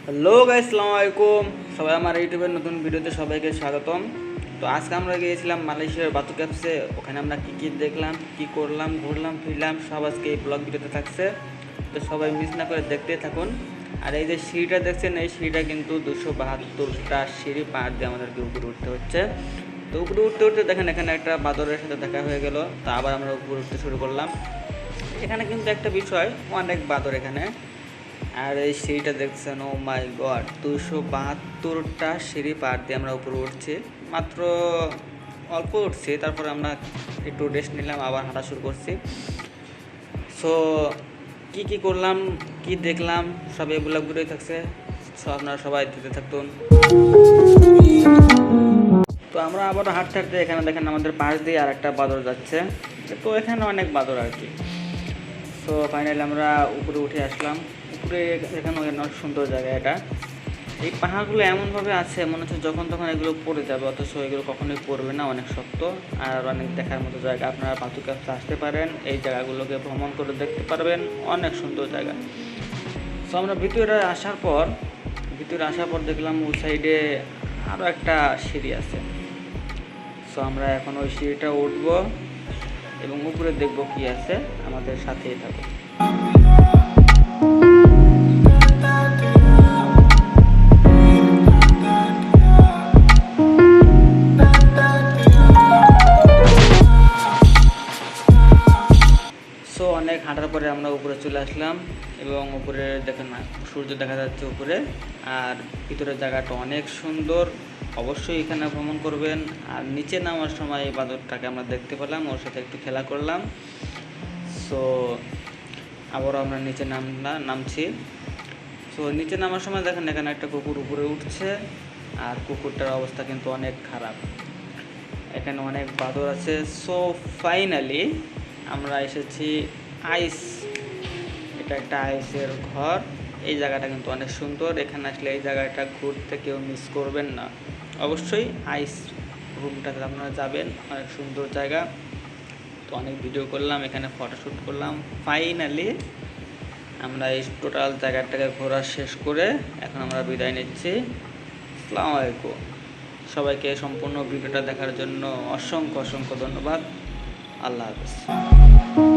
Hello guys, আসসালামু আলাইকুম। সবাই আমার ইউটিউবের নতুন ভিডিওতে সবাইকে স্বাগতম। তো আজকে আমরা গিয়েছিলাম মালয়েশিয়ার বাতু ক্যাপসে। ওখানে আমরা কী দেখলাম, কি করলাম, ঘুরলাম ফিরলাম, সব আজকে এই ব্লগ ভিডিওতে থাকছে। তো সবাই মিস না করে দেখতেই থাকুন। আর এই যে সিঁড়িটা দেখছেন, এই সিঁড়িটা কিন্তু 272টা সিঁড়ি পার দিয়ে আমাদেরকে উপরে উঠতে হচ্ছে। তো উপরে উঠতে উঠতে দেখেন এখানে একটা বাদরের সাথে দেখা হয়ে গেল। তো আবার আমরা উপরে উঠতে শুরু করলাম। এখানে কিন্তু একটা বিষয়, অনেক বাদর এখানে। আর এই সিঁড়িটা দেখছেন, ও মাই গড, 272টা সিঁড়ি পার দিয়ে আমরা উপরে উঠছি। মাত্র অল্প উঠছি, তারপরে আমরা একটু রেস্ট নিলাম, আবার হাঁটা শুরু করছি। সো কি করলাম, কি দেখলাম, সব এগুলো ঘুরেই থাকছে। সো আপনারা সবাই দিতে থাকুন। তো আমরা আবার হাঁটতে হাঁটতে এখানে দেখেন আমাদের পাশ দিয়ে আর একটা বাদর যাচ্ছে। তো এখানে অনেক বাদর আর কি। সো ফাইনালি আমরা উপরে উঠে আসলাম। উপরে এখানে অনেক সুন্দর জায়গা এটা। এই পাহাড়গুলো এমনভাবে আছে, মনে হচ্ছে যখন তখন এগুলো পড়ে যাবে, অথচ এগুলো কখনোই পড়বে না। অনেক শক্ত আর অনেক দেখার মতো জায়গা। আপনারা বাতু ক্যাপসে আসতে পারেন, এই জায়গাগুলোকে ভ্রমণ করে দেখতে পারবেন। অনেক সুন্দর জায়গা। সো আমরা ভিতরে আসার পর দেখলাম ওই সাইডে আরও একটা সিঁড়ি আছে। সো আমরা এখন ওই সিঁড়িটা উঠবো এবং উপরে দেখব কি আছে। আমাদের সাথেই থাকো। সো অনেক হাঁটার পরে আমরা উপরে চলে আসলাম এবং উপরে দেখেন না, সূর্য দেখা যাচ্ছে উপরে। আর ভিতরের জায়গাটা অনেক সুন্দর। অবশ্যই এখানে ভ্রমণ করবেন। আর নিচে নামার সময় এই বাদরটাকে আমরা দেখতে পেলাম, ওর সাথে একটু খেলা করলাম। সো আবারও আমরা নিচে নামছি। সো নিচে নামার সময় দেখেন এখানে একটা কুকুর উপরে উঠছে। আর কুকুরটার অবস্থা কিন্তু অনেক খারাপ। এখানে অনেক বাদর আছে। সো ফাইনালি আমরা এসেছি আইস। এটা একটা আইসের ঘর। এই জায়গাটা কিন্তু অনেক সুন্দর। এখানে আসলে এই জায়গাটা ঘুরতে কেউ মিস করবেন না। অবশ্যই আইস রুমটাতে আপনারা যাবেন, অনেক সুন্দর জায়গা। তো অনেক ভিডিও করলাম, এখানে ফটোশ্যুট করলাম। ফাইনালি আমরা এই টোটাল জায়গাটাকে ঘোরা শেষ করে এখন আমরা বিদায় নিচ্ছি। আসসালামু আলাইকুম। সবাইকে সম্পূর্ণ ভিডিওটা দেখার জন্য অসংখ্য ধন্যবাদ। আল্লাহ হাফেজ।